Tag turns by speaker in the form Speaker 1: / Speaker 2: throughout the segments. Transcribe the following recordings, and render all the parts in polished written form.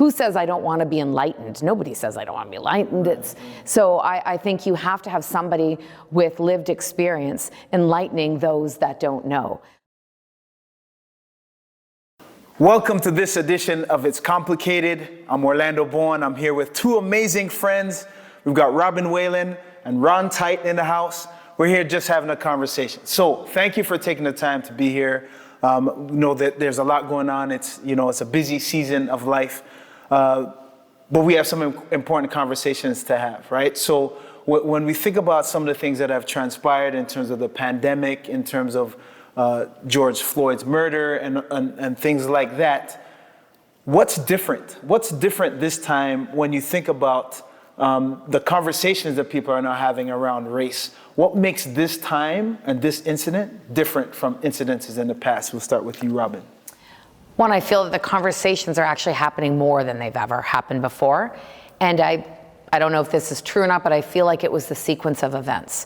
Speaker 1: who says I don't want to be enlightened? Nobody says I don't want to be enlightened. So I think you have to have somebody with lived experience enlightening those that don't know.
Speaker 2: Welcome to this edition of It's Complicated. I'm Orlando Bowen. I'm here with two amazing friends. We've got Whalen and Ron Tite in the house. We're here just having a conversation. So thank you for taking the time to be here. Know that there's a lot going on. It's a busy season of life, but we have some important conversations to have, right? So when we think about some of the things that have transpired in terms of the pandemic, in terms of George Floyd's murder and things like that, what's different? What's different this time when you think about the conversations that people are now having around race? What makes this time and this incident different from incidences in the past? We'll start with you, Robin.
Speaker 1: One, I feel that the conversations are actually happening more than they've ever happened before. And I don't know if this is true or not, but I feel like it was the sequence of events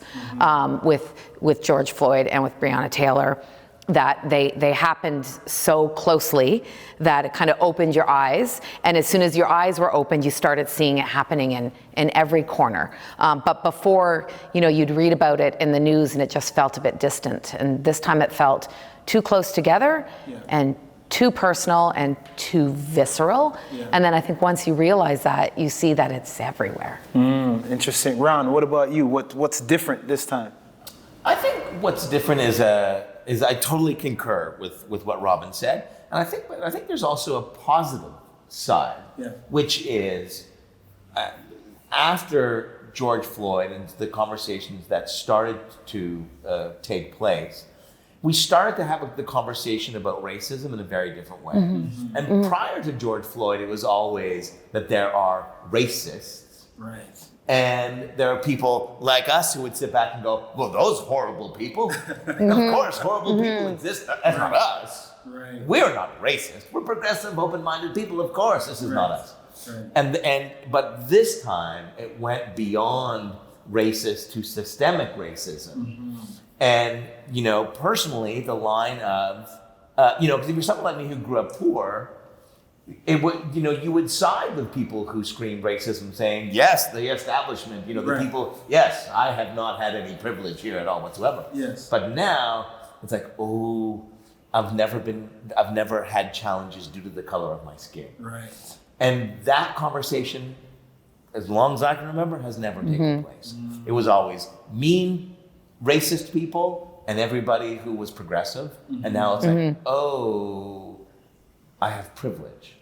Speaker 1: with George Floyd and with Breonna Taylor, that they happened so closely that it kind of opened your eyes. And as soon as your eyes were opened, you started seeing it happening in every corner. But before, you'd read about it in the news and it just felt a bit distant. And this time it felt too close together and too personal and too visceral. And then I think once you realize that, you see that it's everywhere.
Speaker 2: Interesting. Ron, what about you? What's different this time?
Speaker 3: I think what's different is I totally concur with what Robin said, and I think there's also a positive side, which is after George Floyd and the conversations that started to take place, we started to have the conversation about racism in a very different way. And prior to George Floyd, it was always that there are racists.
Speaker 2: Right.
Speaker 3: And there are people like us who would sit back and go, well, those horrible people. Of course, horrible people exist. That's not us.
Speaker 2: Right.
Speaker 3: We're not racist. We're progressive, open-minded people. Of course, this is not us. Right. But this time, it went beyond racist to systemic racism. And, personally, the line of, because if you're someone like me who grew up poor, it would, you would side with people who scream racism, saying, yes, the establishment, the people, yes, I have not had any privilege here at all whatsoever.
Speaker 2: Yes.
Speaker 3: But now it's like, oh, I've never had challenges due to the color of my skin.
Speaker 2: Right.
Speaker 3: And that conversation, as long as I can remember, has never taken place. It was always mean, racist people and everybody who was progressive. And now it's like, oh, I have privilege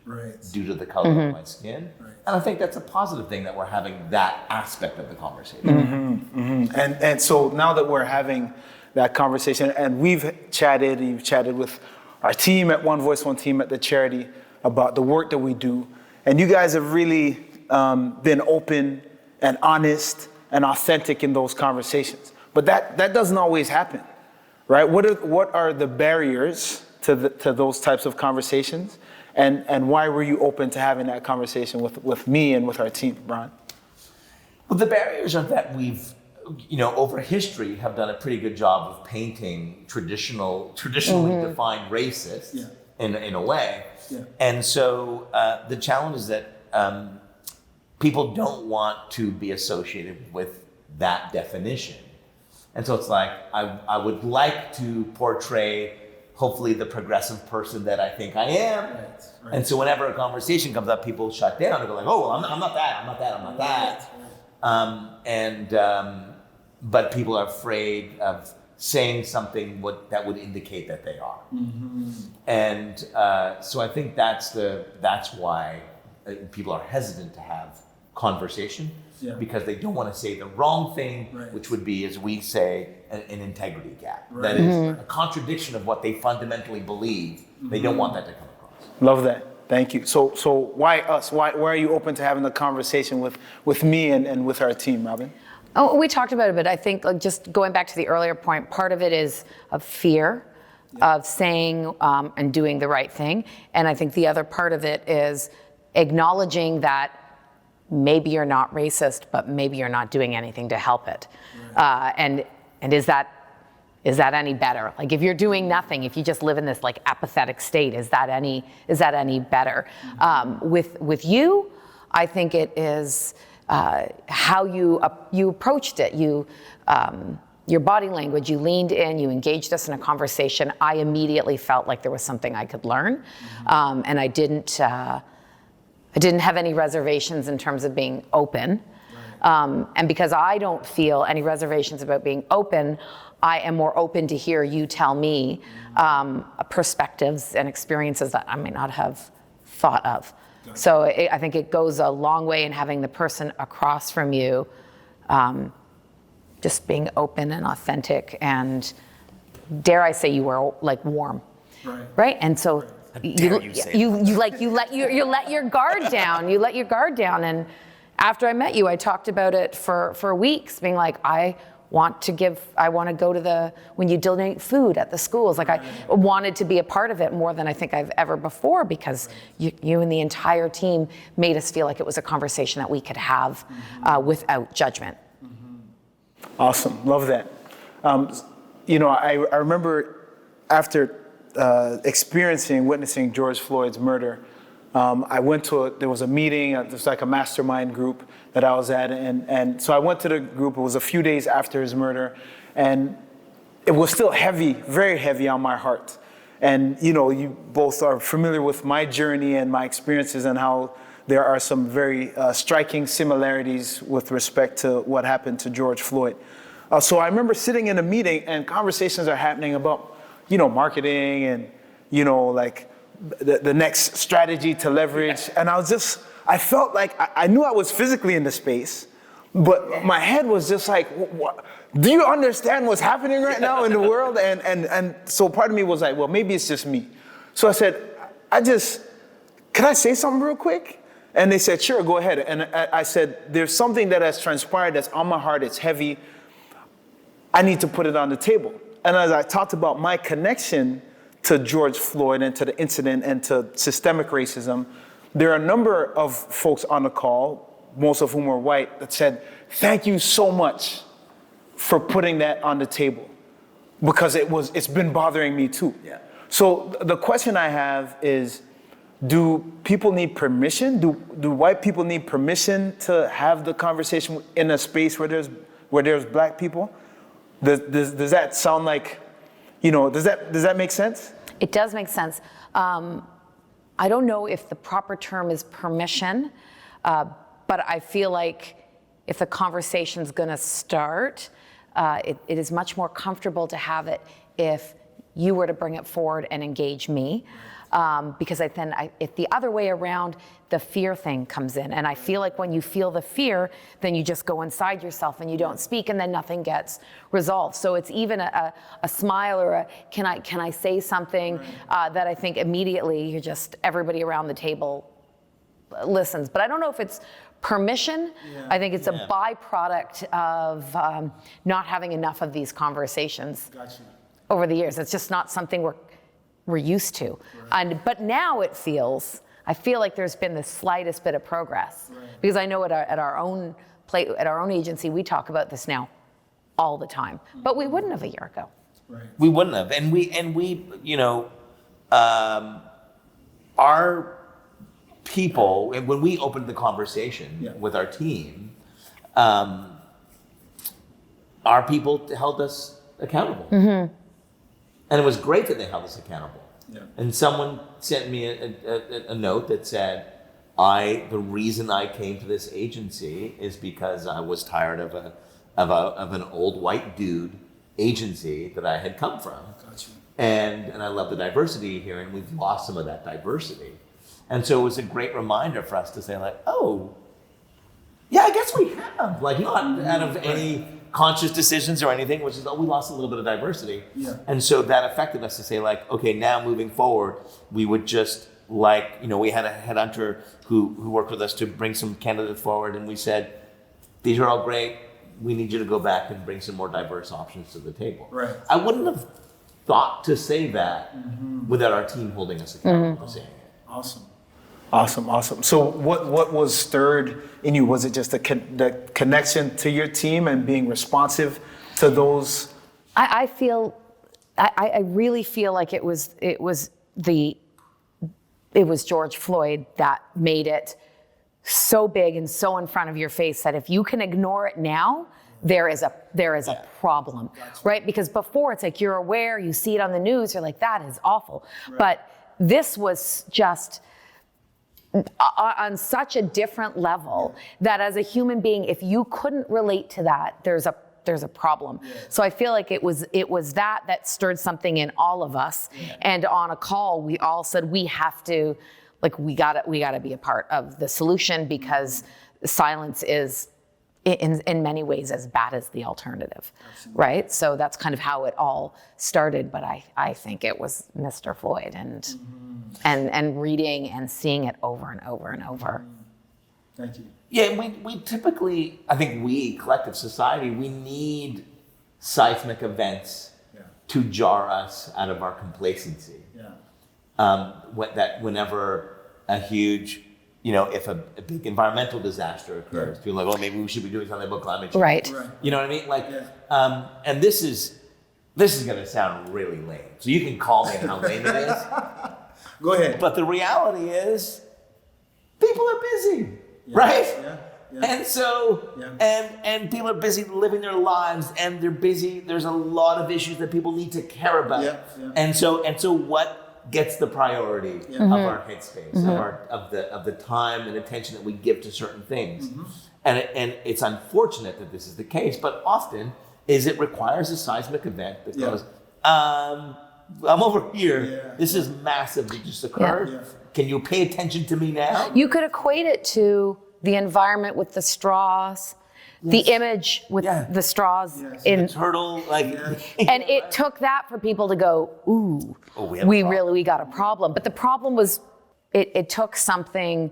Speaker 3: due to the color of my skin. Right. And I think that's a positive thing that we're having that aspect of the conversation.
Speaker 2: And so now that we're having that conversation, and you've chatted with our team at One Voice, One Team at the charity about the work that we do, and you guys have really been open and honest and authentic in those conversations. But that doesn't always happen, right? What are the barriers to those types of conversations, and why were you open to having that conversation with me and with our team, Ron?
Speaker 3: Well, the barriers are that we've, over history, have done a pretty good job of painting traditionally defined racists in a way, and so the challenge is that people don't want to be associated with that definition, and so it's like I would like to portray, hopefully, the progressive person that I think I am. Right. And so whenever a conversation comes up, people shut down and go like, oh, well, I'm not that. But people are afraid of saying something that would indicate that they are. And so I think that's why people are hesitant to have conversation, because they don't want to say the wrong thing, which would be, as we say, an integrity gap. That is a contradiction of what they fundamentally believe. They don't want that to come across.
Speaker 2: Love that. Thank you. So why us? Why are you open to having a conversation with me and with our team, Robin?
Speaker 1: Oh, we talked about it, but I think just going back to the earlier point, part of it is of fear of saying and doing the right thing. And I think the other part of it is acknowledging that maybe you're not racist, but maybe you're not doing anything to help it. And is that Is that any better? Like if you're doing nothing, if you just live in this like apathetic state, is that any better? With you, I think it is how you approached it. Your body language, you leaned in, you engaged us in a conversation. I immediately felt like there was something I could learn, and I didn't have any reservations in terms of being open. And because I don't feel any reservations about being open, I am more open to hear you tell me perspectives and experiences that I may not have thought of. So I think it goes a long way in having the person across from you just being open and authentic, and dare I say you were like warm, right? And so you let your guard down. You let your guard down, and after I met you, I talked about it for weeks, being like, I want to go when you donate food at the schools. Like I wanted to be a part of it more than I think I've ever before, because you and the entire team made us feel like it was a conversation that we could have without judgment.
Speaker 2: Awesome, love that. I remember after witnessing George Floyd's murder, I went there was a meeting, it was like a mastermind group that I was at, and so I went to the group. It was a few days after his murder, and it was still heavy, very heavy on my heart. And you both are familiar with my journey and my experiences, and how there are some very striking similarities with respect to what happened to George Floyd. So I remember sitting in a meeting, and conversations are happening about, marketing and, like the next strategy to leverage. And I felt like I knew I was physically in the space, but my head was just like, what? Do you understand what's happening right now in the world? And so part of me was like, well, maybe it's just me. So I said, can I say something real quick? And they said, sure, go ahead. And I said, there's something that has transpired that's on my heart, it's heavy. I need to put it on the table. And as I talked about my connection to George Floyd and to the incident and to systemic racism, there are a number of folks on the call, most of whom were white, that said, thank you so much for putting that on the table, because it's been bothering me too. Yeah. So the question I have is, do people need permission? Do white people need permission to have the conversation in a space where there's black people? Does that sound like, does that make sense?
Speaker 1: It does make sense. I don't know if the proper term is permission, but I feel like if the conversation's gonna start, it is much more comfortable to have it if you were to bring it forward and engage me. Because if the other way around, the fear thing comes in. And I feel like when you feel the fear, then you just go inside yourself and you don't speak, and then nothing gets resolved. So it's even a smile or a, can I say something, that I think immediately everybody around the table listens. But I don't know if it's permission. Yeah. I think it's a byproduct of not having enough of these conversations over the years. It's just not something we're used to. But now I feel like there's been the slightest bit of progress, because I know at our own agency, we talk about this now all the time, but we wouldn't have a year ago.
Speaker 3: Right. We wouldn't have, and we our people, when we opened the conversation with our team, our people held us accountable. Mm-hmm. And it was great that they held us accountable. Yeah. And someone sent me a note that said, the reason I came to this agency is because I was tired of an old white dude agency that I had come from. Gotcha. And I love the diversity here, and we've lost some of that diversity. And so it was a great reminder for us to say, like, oh, yeah, I guess we have. Like, not out of any conscious decisions or anything, which is, we lost a little bit of diversity. Yeah. And so that affected us to say, like, okay, now moving forward, we would just we had a headhunter who worked with us to bring some candidates forward, and we said, these are all great. We need you to go back and bring some more diverse options to the table. Right. I wouldn't have thought to say that without our team holding us accountable to saying it.
Speaker 2: Awesome. So what was stirred in you? Was it just the connection to your team and being responsive to those?
Speaker 1: I feel I really feel like it was George Floyd that made it so big and so in front of your face that if you can ignore it now, there is a problem, right? Because before it's like you're aware, you see it on the news, you're like, that is awful. Right. But this was just on such a different level that as a human being, if you couldn't relate to that, there's a problem. Yeah. So I feel like it was that stirred something in all of us. Yeah. And on a call, we all said we have to, like, we gotta be a part of the solution, because silence is in many ways as bad as the alternative. Absolutely. Right? So that's kind of how it all started. But I think it was Mr. Floyd and reading and seeing it over and over and over.
Speaker 2: Thank you.
Speaker 3: Yeah, we typically, I think we, collective society, we need seismic events to jar us out of our complacency. Yeah. Whenever a huge, if a big environmental disaster occurs, people are like, maybe we should be doing something about climate change.
Speaker 1: Right.
Speaker 3: You know what I mean? Like, and this is going to sound really lame. So you can call me on how lame it is.
Speaker 2: Go ahead.
Speaker 3: But the reality is, people are busy. Yeah. Right? Yeah. Yeah. And so, and people are busy living their lives, and they're busy. There's a lot of issues that people need to care about. Yeah. Yeah. And so what gets the priority of our headspace, of the time and attention that we give to certain things? And it's unfortunate that this is the case, but often it requires a seismic event that goes, I'm over here. Yeah. This is massive that just occurred. Yeah. Can you pay attention to me now?
Speaker 1: You could equate it to the environment with the straws, the image with the straws in
Speaker 3: the turtle,
Speaker 1: and it took that for people to go, ooh, we got a problem. But the problem was, it took something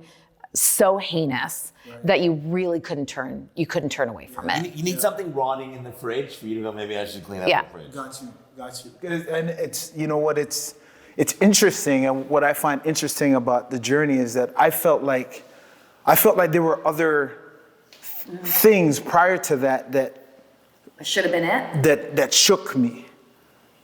Speaker 1: so heinous that you really couldn't turn away from it.
Speaker 3: You need something rotting in the fridge for you to go, maybe I should clean up the fridge.
Speaker 2: Got you. And it's, it's interesting, and what I find interesting about the journey is that I felt like there were other things prior to that
Speaker 1: should have been it.
Speaker 2: That shook me,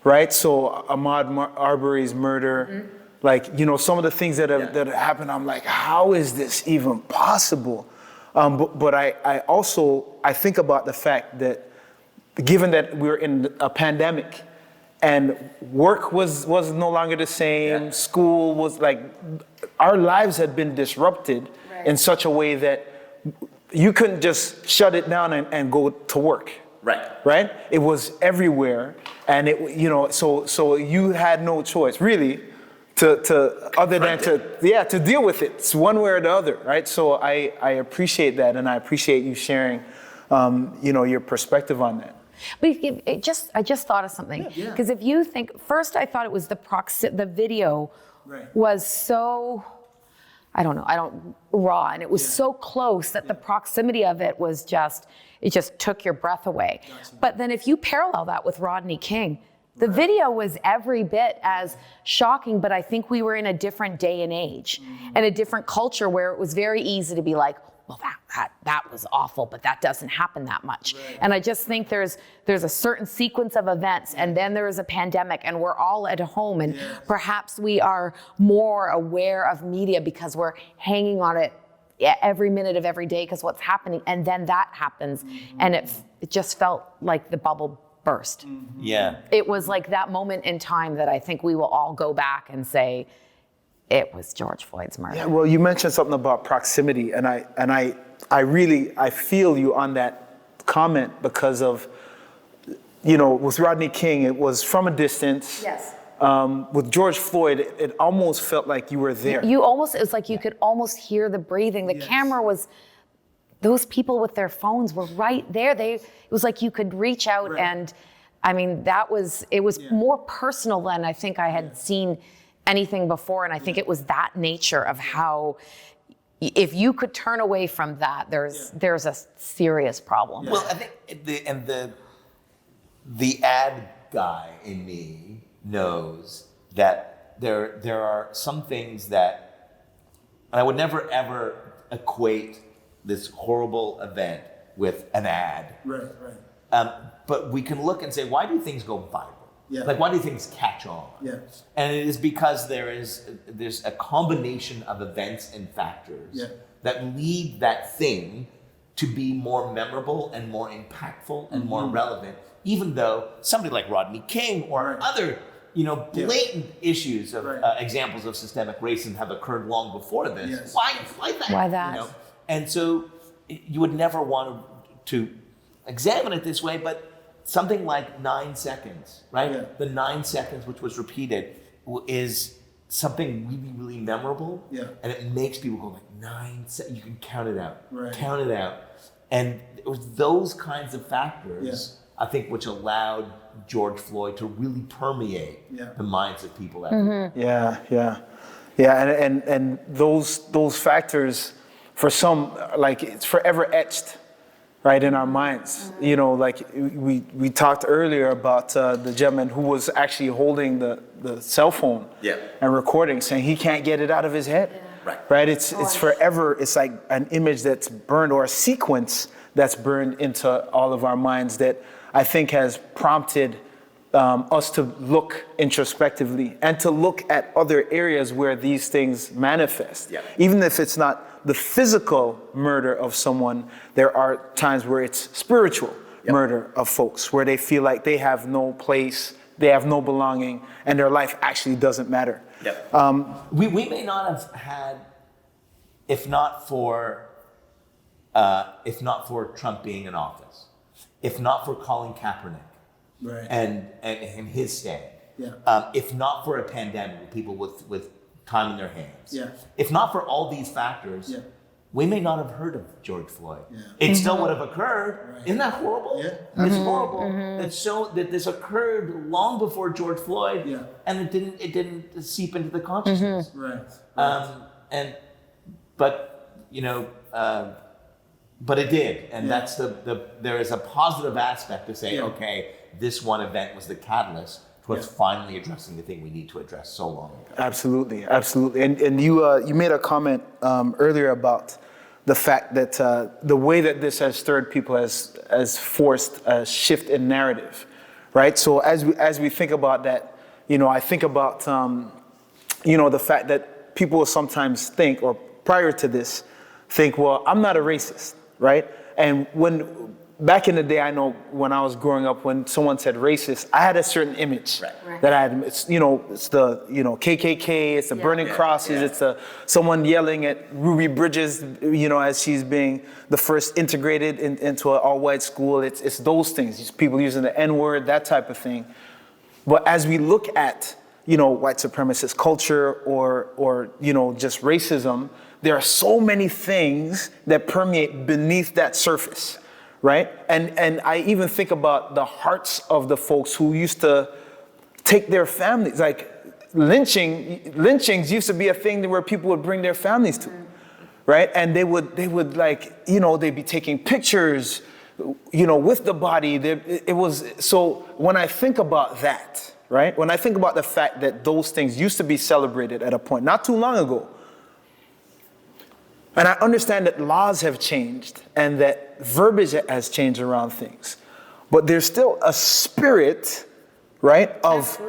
Speaker 2: right? So Ahmaud Arbery's murder, some of the things that have happened, I'm like, how is this even possible? But I think about the fact that, given that we're in a pandemic, and work was no longer the same. Yeah. School was our lives had been disrupted in such a way that you couldn't just shut it down and go to work. Right? It was everywhere, and so you had no choice really to deal with it. It's one way or the other, right? So I appreciate that, and I appreciate you sharing, your perspective on that.
Speaker 1: But I just thought of something, because if you think, first I thought it was the video was so, raw, and it was so close that the proximity of it was it just took your breath away. Gotcha. But then if you parallel that with Rodney King, the video was every bit as shocking, but I think we were in a different day and age and a different culture where it was very easy to be like, well, that was awful, but that doesn't happen that much. Right. And I just think there's a certain sequence of events, and then there is a pandemic, and we're all at home, and perhaps we are more aware of media because we're hanging on it every minute of every day because what's happening, and then that happens, and it just felt like the bubble burst.
Speaker 3: Yeah.
Speaker 1: It was like that moment in time that I think we will all go back and say, it was George Floyd's murder.
Speaker 2: Yeah, well, you mentioned something about proximity, and I really feel you on that comment because of, with Rodney King, it was from a distance.
Speaker 1: Yes.
Speaker 2: With George Floyd, it almost felt like you were there.
Speaker 1: It was like you could almost hear the breathing. The camera was, those people with their phones were right there. It was like you could reach out and, it was more personal than I think I had seen anything before, and I think it was that nature of how, if you could turn away from that, there's a serious problem.
Speaker 3: Well, I think the ad guy in me knows that there are some things that, and I would never ever equate this horrible event with an ad.
Speaker 2: Right.
Speaker 3: But we can look and say, why do things go viral?
Speaker 2: Yeah.
Speaker 3: Like, why do things catch on?
Speaker 2: Yeah.
Speaker 3: And it is because there's a combination of events and factors that lead that thing to be more memorable and more impactful and more relevant, even though somebody like Rodney King or other, blatant issues of examples of systemic racism have occurred long before this.
Speaker 2: Yes.
Speaker 3: Why that?
Speaker 1: Why that?
Speaker 3: And so you would never want to examine it this way, but something like 9 seconds, right?
Speaker 2: Yeah.
Speaker 3: The 9 seconds, which was repeated, is something really, really memorable.
Speaker 2: Yeah.
Speaker 3: And it makes people go like 9 seconds. You can count it out.
Speaker 2: Right.
Speaker 3: Count it out. And it was those kinds of factors, I think, which allowed George Floyd to really permeate the minds of people everywhere.
Speaker 2: And those factors, for some, like, it's forever etched, right, in our minds. Like we talked earlier about the gentleman who was actually holding the cell phone and recording, saying he can't get it out of his head. Right? It's forever. It's like an image that's burned, or a sequence that's burned into all of our minds, that I think has prompted us to look introspectively and to look at other areas where these things manifest. Even if it's not the physical murder of someone, there are times where it's spiritual murder of folks, where they feel like they have no place, they have no belonging, and their life actually doesn't matter.
Speaker 3: We may not have had, if not for Trump being in office, if not for Colin Kaepernick and his stand, if not for a pandemic with people with time in their hands, if not for all these factors, we may not have heard of George Floyd. It still would have occurred. Isn't that horrible? It's horrible that this occurred long before George Floyd, and it didn't seep into the consciousness. But it did, and that's there is a positive aspect to say, okay, this one event was the catalyst towards finally addressing the thing we need to address so long ago. Absolutely.
Speaker 2: And you made a comment earlier about the fact that the way that this has stirred people has forced a shift in narrative, right? So as we think about that, I think about the fact that people will sometimes think, or prior to this, think, well, I'm not a racist, right? And back in the day, I know when I was growing up, when someone said racist, I had a certain image that I had. It's the KKK, it's the burning crosses, it's someone yelling at Ruby Bridges, as she's being the first integrated into an all-white school. It's those things. It's people using the N-word, that type of thing. But as we look at white supremacist culture or just racism, there are so many things that permeate beneath that surface. Right? And I even think about the hearts of the folks who used to take their families, like lynchings used to be a thing where people would bring their families to, right? And they would like, they'd be taking pictures, with the body. It was, so when I think about that, right? When I think about the fact that those things used to be celebrated at a point not too long ago, and I understand that laws have changed and that verbiage has changed around things, but there's still a spirit, right, of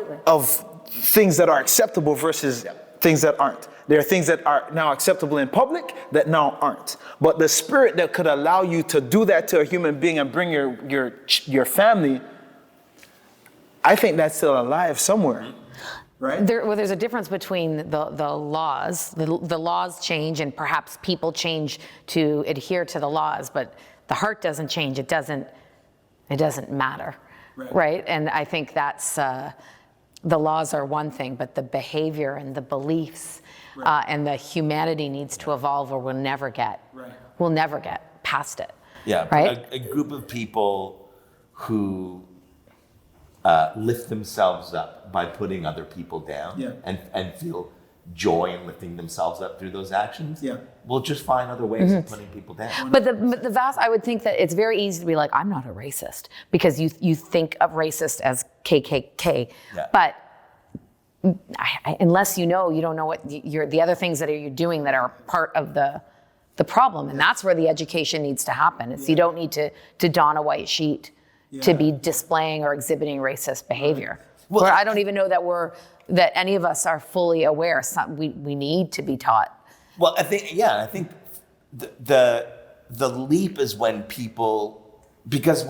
Speaker 2: things that are acceptable versus things that aren't. There are things that are now acceptable in public that now aren't. But the spirit that could allow you to do that to a human being and bring your family, I think that's still alive somewhere. Right?
Speaker 1: There's a difference between the laws. The laws change, and perhaps people change to adhere to the laws, but the heart doesn't change. It doesn't matter, right? And I think that's the laws are one thing, but the behavior and the beliefs and the humanity needs to evolve, or we'll never get past it.
Speaker 3: Yeah,
Speaker 1: right.
Speaker 3: A group of people who lift themselves up by putting other people down and feel joy in lifting themselves up through those actions, we'll just find other ways of putting people down.
Speaker 1: But the vast, I would think that it's very easy to be like, I'm not a racist, because you think of racist as KKK. But unless you don't know what the other things that you're doing that are part of the problem. And that's where the education needs to happen. It's you don't need to don a white sheet to be displaying or exhibiting racist behavior. Where I don't even know that any of us are fully aware. We need to be taught.
Speaker 3: Well, I think the leap is when people, because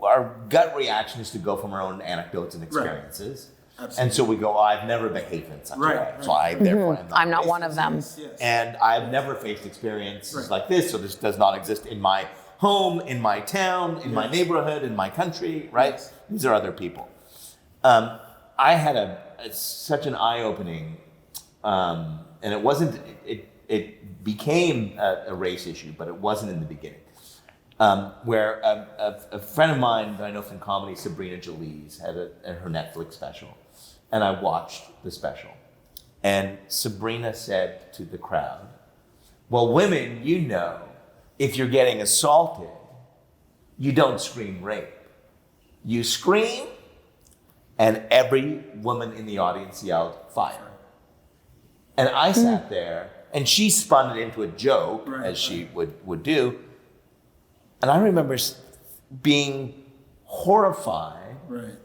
Speaker 3: our gut reaction is to go from our own anecdotes and experiences. Right. And so we go, I've never behaved in such a way. So therefore I'm
Speaker 1: not one of them.
Speaker 2: Yes.
Speaker 3: And I've never faced experiences like this. So this does not exist in my home, in my town, in my neighborhood, in my country, right? Yes. These are other people. I had such an eye-opening, and it wasn't, it became a race issue, but it wasn't in the beginning. Where a friend of mine that I know from comedy, Sabrina Jalise, had her Netflix special. And I watched the special. And Sabrina said to the crowd, well, women, if you're getting assaulted, you don't scream rape. You scream, and every woman in the audience yelled, fire. And I sat there, and she spun it into a joke, as she would do. And I remember being horrified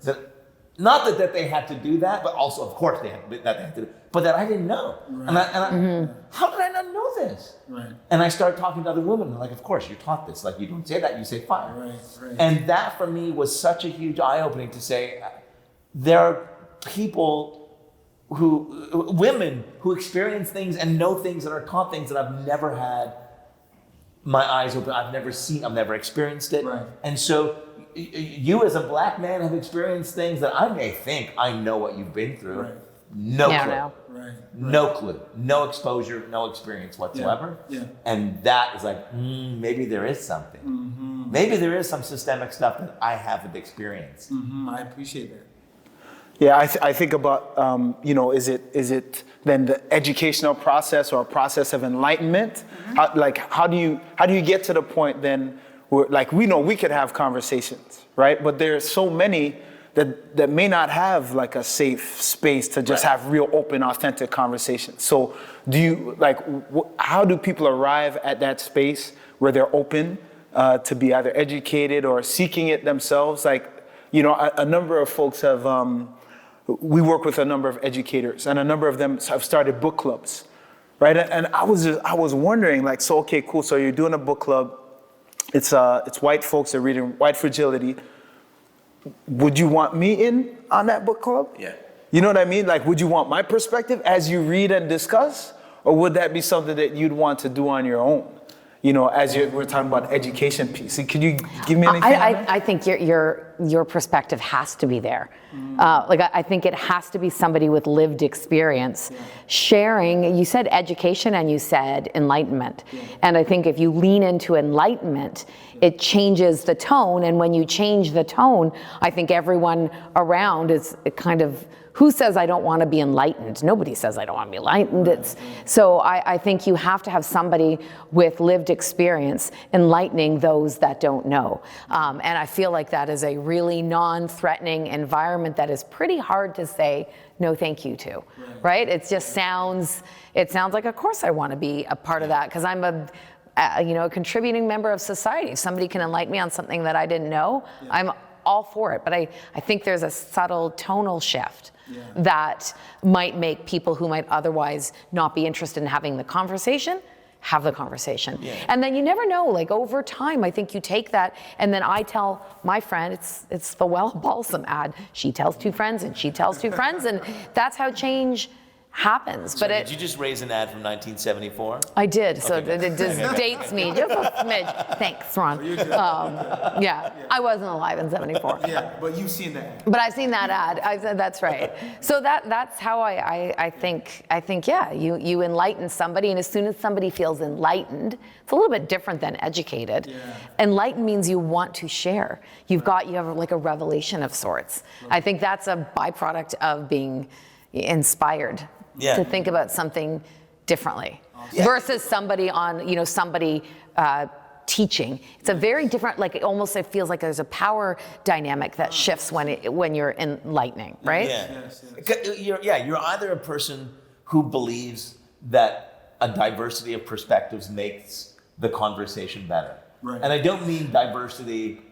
Speaker 3: that, not that they had to do that, but also, of course, they had to do it, but that I didn't know. Right. And how did I not know this? Right. And I started talking to other women, and of course, you're taught this. You don't say that, you say fire. Right. And that, for me, was such a huge eye-opening to say, there are women who experience things and know things and are taught things that I've never had my eyes open. I've never seen, I've never experienced it. Right. And so you as a black man have experienced things that I may think I know what you've been through. Right. No clue. No. Right. No clue. No exposure, no experience whatsoever. Yeah. And that is maybe there is something. Mm-hmm. Maybe there is some systemic stuff that I haven't experienced.
Speaker 2: Mm-hmm. I appreciate that. Yeah, I think about, is it then the educational process or a process of enlightenment? Mm-hmm. How do you get to the point then where, we know we could have conversations, right? But there are so many that may not have a safe space to just have real, open, authentic conversations. So do you, how do people arrive at that space where they're open to be either educated or seeking it themselves? A number of folks have, we work with a number of educators, and a number of them have started book clubs, right? And I was wondering, so okay, cool. So you're doing a book club. It's white folks that are reading White Fragility. Would you want me in on that book club?
Speaker 3: Yeah.
Speaker 2: You know what I mean? Would you want my perspective as you read and discuss, or would that be something that you'd want to do on your own? We're talking about education piece. Could you give me anything?
Speaker 1: I think your perspective has to be there. I think it has to be somebody with lived experience sharing. You said education and you said enlightenment. And I think if you lean into enlightenment, it changes the tone. And when you change the tone, I think everyone around is kind of, who says I don't want to be enlightened? Nobody says I don't want to be enlightened. So I think you have to have somebody with lived experience enlightening those that don't know. And I feel like that is a really non-threatening environment that is pretty hard to say no thank you to, right? It just sounds like, of course I want to be a part of that because I'm a contributing member of society. If somebody can enlighten me on something that I didn't know, I'm all for it. But I think there's a subtle tonal shift that might make people who might otherwise not be interested in having the conversation have the conversation. And then you never know, over time, I think you take that, and then I tell my friend, it's the Well Balsam ad. She tells two friends, and she tells two friends, and that's how change happens.
Speaker 3: So did you just raise an ad from 1974?
Speaker 1: I did, so it just dates me just a smidge. Thanks, Ron. I wasn't alive in 74.
Speaker 2: Yeah, but you've seen that.
Speaker 1: But I've seen that ad. I said that's right. So that's how I think. You enlighten somebody, and as soon as somebody feels enlightened, it's a little bit different than educated. Enlightened means you want to share. You have a revelation of sorts. I think that's a byproduct of being inspired. To think about something differently versus somebody teaching. It's a very different, it feels like there's a power dynamic that shifts when you're enlightening, right?
Speaker 3: You're either a person who believes that a diversity of perspectives makes the conversation better. Right. And I don't mean diversity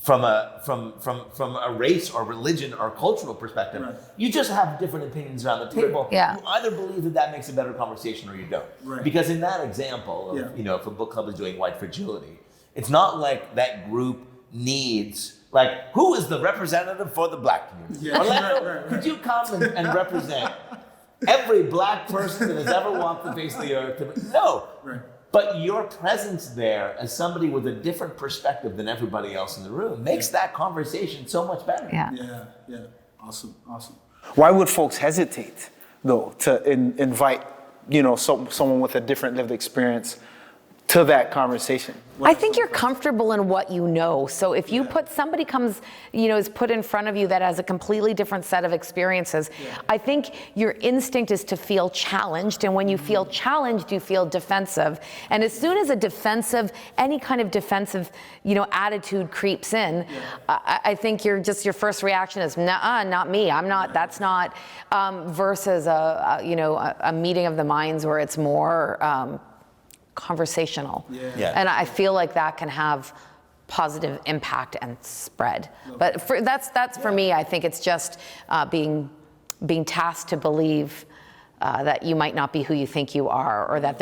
Speaker 3: from a race or religion or cultural perspective.
Speaker 2: Right.
Speaker 3: You just have different opinions around the table.
Speaker 1: Yeah.
Speaker 3: You either believe that makes a better conversation or you don't.
Speaker 2: Right.
Speaker 3: Because in that example of, if a book club is doing white fragility, it's not like that group needs, like, who is the representative for the black community?
Speaker 2: Yeah.
Speaker 3: Orlando,
Speaker 2: Right.
Speaker 3: could you come and represent every black person that has ever walked the face of the earth? No.
Speaker 2: Right.
Speaker 3: But your presence there as somebody with a different perspective than everybody else in the room makes that conversation so much better.
Speaker 2: Yeah. Awesome. Why would folks hesitate, though, to invite, someone with a different lived experience to that conversation?
Speaker 1: I think you're comfortable in what you know. So if you somebody comes, is put in front of you that has a completely different set of experiences, I think your instinct is to feel challenged. And when you feel challenged, you feel defensive. And as soon as any kind of defensive, attitude creeps in, I think your first reaction is, nah, not me. I'm not, that's not, versus a meeting of the minds where it's more, conversational. And I feel like that can have positive impact and spread. But that's for me, I think it's just being tasked to believe that you might not be who you think you are, or that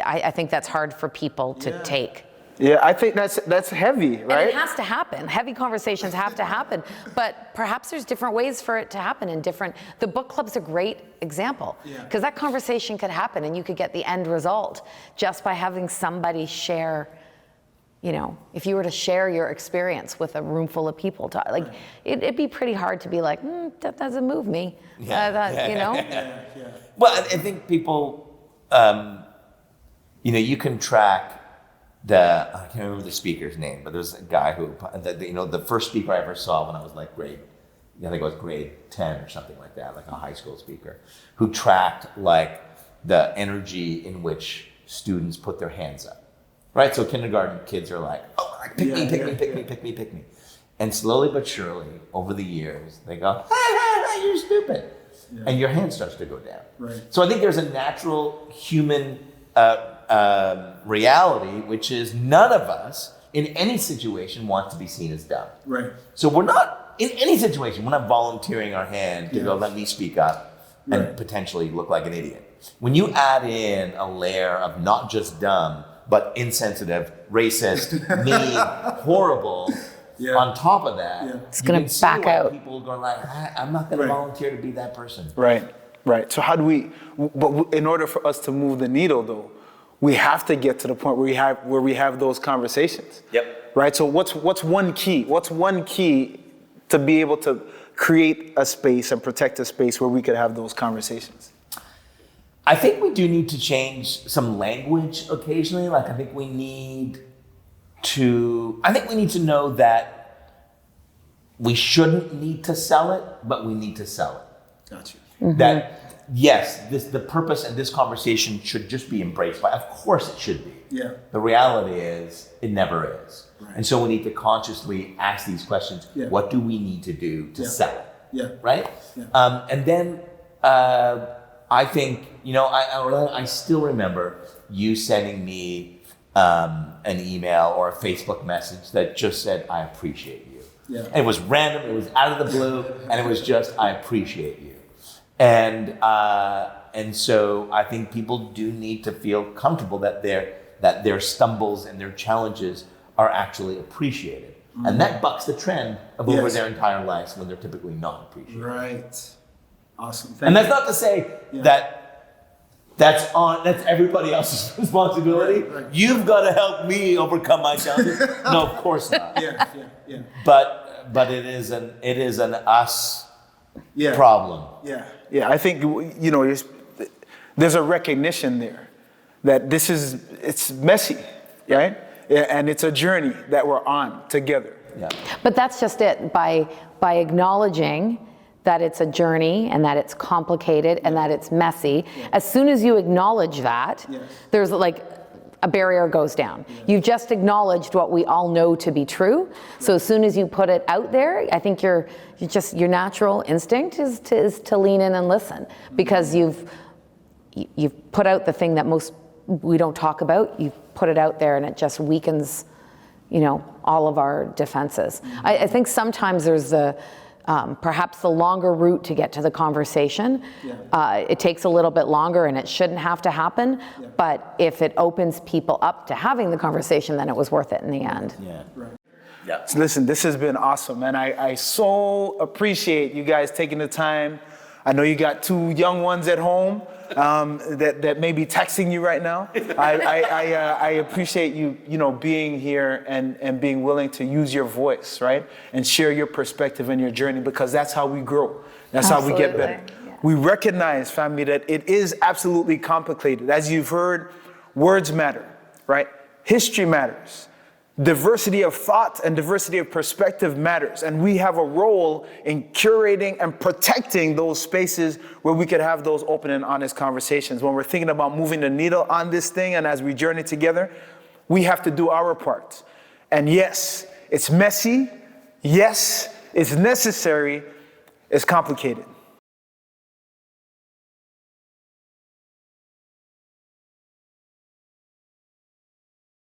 Speaker 1: I think that's hard for people to take.
Speaker 2: Yeah, I think that's heavy, right?
Speaker 1: And it has to happen. Heavy conversations have to happen. But perhaps there's different ways for it to happen the book club's a great example. Because that conversation could happen and you could get the end result just by having somebody share, if you were to share your experience with a room full of people, it'd be pretty hard to be like, that doesn't move me. Well,
Speaker 3: I think people, you can track I can't remember the speaker's name, but there's a guy who, the first speaker I ever saw when I was like grade 10 or something like that, like a high school speaker, who tracked like the energy in which students put their hands up, right? So kindergarten kids are like, pick me. And slowly but surely, over the years, they go, you're stupid. And your hand starts to go down.
Speaker 2: Right.
Speaker 3: So I think there's a natural human reality, which is none of us in any situation wants to be seen as dumb.
Speaker 2: Right.
Speaker 3: So we're not, in any situation, we're not volunteering our hand to go, let me speak up and potentially look like an idiot. When you add in a layer of not just dumb, but insensitive, racist, mean, horrible, on top of that,
Speaker 1: it's going to back out.
Speaker 3: People going like, I'm not going to volunteer to be that person.
Speaker 2: Right. So how do but in order for us to move the needle, though, we have to get to the point where we have those conversations.
Speaker 3: Yep.
Speaker 2: Right. So what's one key? What's one key to be able to create a space and protect a space where we could have those conversations?
Speaker 3: I think we do need to change some language occasionally. Like I think we need to know that we shouldn't need to sell it, but we need to sell it.
Speaker 2: Gotcha.
Speaker 1: Mm-hmm.
Speaker 3: That yes, the purpose of this conversation should just be embraced by. Of course, it should be.
Speaker 2: Yeah.
Speaker 3: The reality is, it never is.
Speaker 2: Right.
Speaker 3: And so we need to consciously ask these questions.
Speaker 2: Yeah.
Speaker 3: What do we need to do to sell it?
Speaker 2: Yeah.
Speaker 3: Right.
Speaker 2: Yeah.
Speaker 3: And then I think I still remember you sending me an email or a Facebook message that just said, "I appreciate you."
Speaker 2: Yeah.
Speaker 3: And it was random. It was out of the blue, and it was just, "I appreciate you." And so I think people do need to feel comfortable that their stumbles and their challenges are actually appreciated. Mm-hmm. And that bucks the trend of over their entire lives when they're typically not appreciated.
Speaker 2: Right. Awesome.
Speaker 3: And that's not to say that's everybody else's responsibility.
Speaker 2: Right.
Speaker 3: You've got to help me overcome my challenges. No, of course not.
Speaker 2: Yeah.
Speaker 3: But it is an us problem.
Speaker 2: Yeah. I think there's a recognition there that it's messy, right? And it's a journey that we're on together.
Speaker 3: Yeah.
Speaker 1: But that's just it. By acknowledging that it's a journey and that it's complicated and that it's messy, as soon as you acknowledge that, there's like a barrier goes down. You've just acknowledged what we all know to be true. So as soon as you put it out there, I think your natural instinct is to lean in and listen, because you've put out the thing that we don't talk about. You've put it out there, and it just weakens, all of our defenses. I think sometimes there's perhaps the longer route to get to the conversation. It takes a little bit longer and it shouldn't have to happen, but if it opens people up to having the conversation, then it was worth it in the end.
Speaker 2: Yeah. So listen, this has been awesome, and I so appreciate you guys taking the time. I know you got 2 young ones at home that may be texting you right now. I appreciate you being here and being willing to use your voice, right? And share your perspective and your journey, because that's how we grow. That's how we get better. Yeah. We recognize, family, that it is absolutely complicated. As you've heard, words matter, right? History matters. Diversity of thought and diversity of perspective matters. And we have a role in curating and protecting those spaces where we could have those open and honest conversations. When we're thinking about moving the needle on this thing and as we journey together, we have to do our part. And yes, it's messy. Yes, it's necessary. It's complicated.